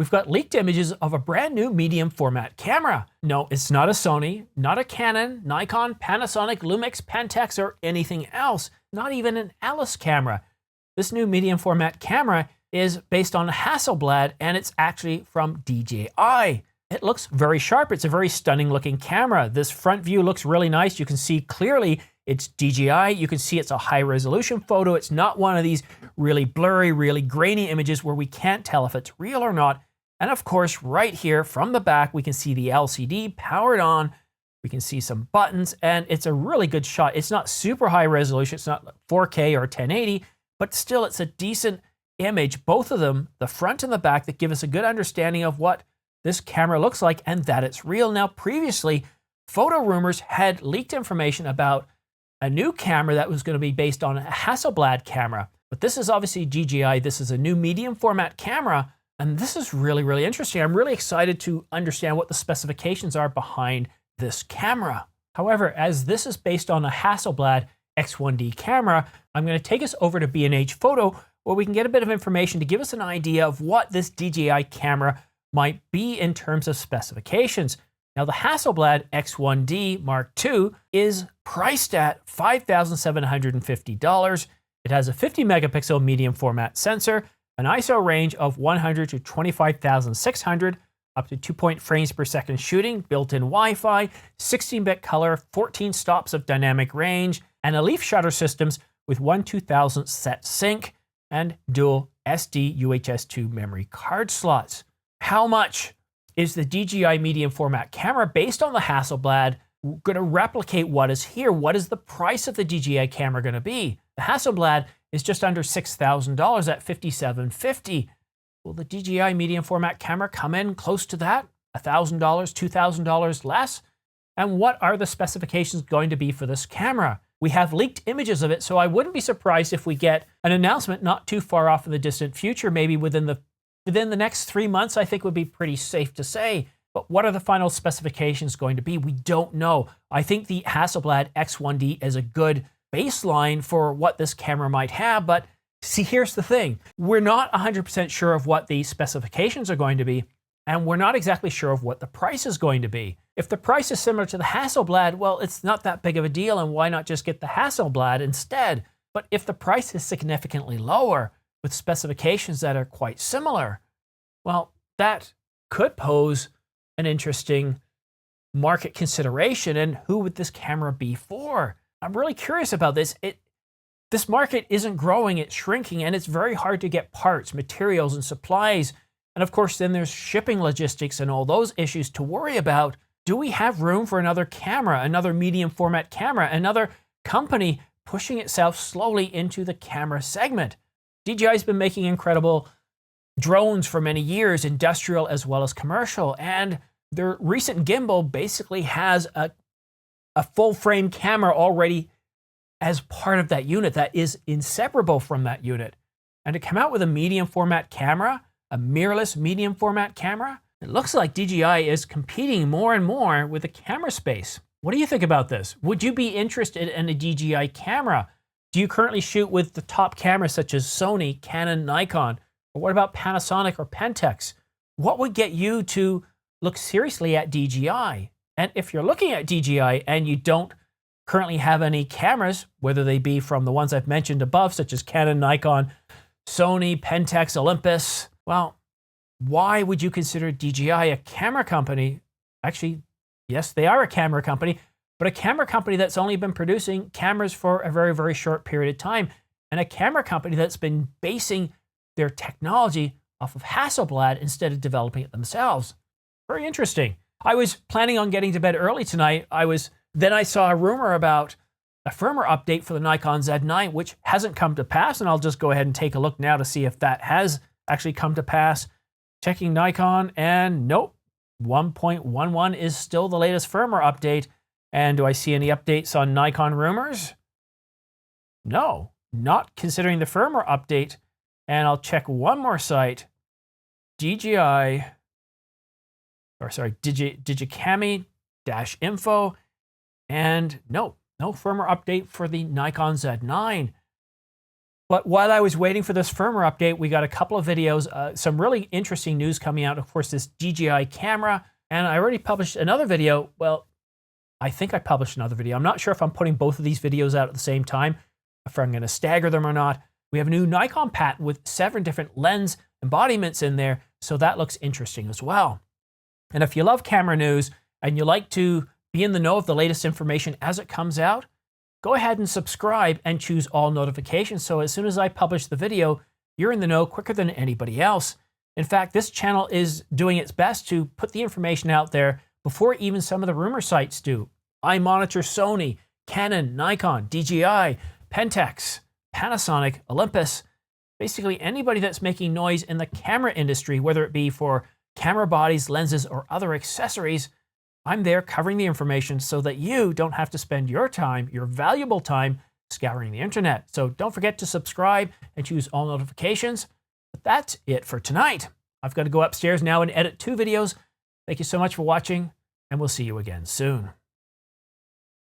we've got leaked images of a brand new medium format camera. No, it's not a Sony, not a Canon, Nikon, Panasonic, Lumix, Pentax, or anything else. Not even an Alice camera. This new medium format camera is based on Hasselblad, and it's actually from DJI. It looks very sharp. It's a very stunning looking camera. This front view looks really nice. You can see clearly it's DJI. You can see it's a high resolution photo. It's not one of these really blurry, really grainy images where we can't tell if it's real or not. And of course, right here from the back, we can see the LCD powered on. We can see some buttons, and it's a really good shot. It's not super high resolution. It's not 4K or 1080, but still it's a decent image, both of them, the front and the back, that give us a good understanding of what this camera looks like and that it's real. Now, previously, Photo Rumors had leaked information about a new camera that was going to be based on a Hasselblad camera. But this is obviously DJI. This is a new medium format camera, and this is really, really interesting. I'm really excited to understand what the specifications are behind this camera. However, as this is based on a Hasselblad X1D camera, I'm going to take us over to B&H Photo, where we can get a bit of information to give us an idea of what this DJI camera might be in terms of specifications. Now, the Hasselblad X1D Mark II is priced at $5,750. It has a 50 megapixel medium format sensor, an ISO range of 100 to 25,600, up to 2 frames per second shooting, built-in Wi-Fi, 16-bit color, 14 stops of dynamic range, and a leaf shutter systems with 1/2000 set sync and dual SD UHS-2 memory card slots. How much is the DJI medium format camera based on the Hasselblad going to replicate what is here? What is the price of the DJI camera going to be? The Hasselblad is just under $6,000 at $5,750. Will the DJI medium format camera come in close to that? $1,000, $2,000 less? And what are the specifications going to be for this camera? We have leaked images of it, so I wouldn't be surprised if we get an announcement not too far off in the distant future, maybe within the next 3 months, I think would be pretty safe to say. But what are the final specifications going to be? We don't know. I think the Hasselblad X1D is a good baseline for what this camera might have, but see, here's the thing. We're not 100% sure of what the specifications are going to be, and we're not exactly sure of what the price is going to be. If the price is similar to the Hasselblad, well, it's not that big of a deal, and why not just get the Hasselblad instead? But if the price is significantly lower, with specifications that are quite similar, well, that could pose an interesting market consideration. And who would this camera be for? I'm really curious about this. This market isn't growing, it's shrinking, and it's very hard to get parts, materials, and supplies. And of course, then there's shipping logistics and all those issues to worry about. Do we have room for another camera, another medium format camera, another company pushing itself slowly into the camera segment? DJI's been making incredible drones for many years, industrial as well as commercial, and their recent gimbal basically has a full frame camera already as part of that unit that is inseparable from that unit. And to come out with a medium format camera, a mirrorless medium format camera, it looks like DJI is competing more and more with the camera space. What do you think about this? Would you be interested in a DJI camera? Do you currently shoot with the top cameras such as Sony, Canon, Nikon? Or what about Panasonic or Pentax? What would get you to look seriously at DJI? And if you're looking at DJI and you don't currently have any cameras, whether they be from the ones I've mentioned above, such as Canon, Nikon, Sony, Pentax, Olympus, well, why would you consider DJI a camera company? Actually, yes, they are a camera company, but a camera company that's only been producing cameras for a very, very short period of time, and a camera company that's been basing their technology off of Hasselblad instead of developing it themselves. Very interesting. I was planning on getting to bed early tonight. Then I saw a rumor about a firmware update for the Nikon Z9, which hasn't come to pass, and I'll just go ahead and take a look now to see if that has actually come to pass. Checking Nikon, and nope, 1.11 is still the latest firmware update. And do I see any updates on Nikon rumors? No, not considering the firmware update. And I'll check one more site, digicami-info, and no firmware update for the Nikon Z9. But while I was waiting for this firmware update, we got a couple of videos, some really interesting news coming out. Of course, this DJI camera, and I already published another video. Well, I think I published another video. I'm not sure if I'm putting both of these videos out at the same time, if I'm going to stagger them or not. We have a new Nikon patent with 7 different lens embodiments in there, so that looks interesting as well. And if you love camera news and you like to be in the know of the latest information as it comes out, go ahead and subscribe and choose all notifications, so as soon as I publish the video, you're in the know quicker than anybody else. In fact, this channel is doing its best to put the information out there before even some of the rumor sites do. I monitor Sony, Canon, Nikon, DJI, Pentax, Panasonic, Olympus, basically anybody that's making noise in the camera industry, whether it be for camera bodies, lenses, or other accessories. I'm there covering the information so that you don't have to spend your time, your valuable time, scouring the internet. So don't forget to subscribe and choose all notifications. But that's it for tonight. I've got to go upstairs now and edit 2 videos. Thank you so much for watching, and we'll see you again soon.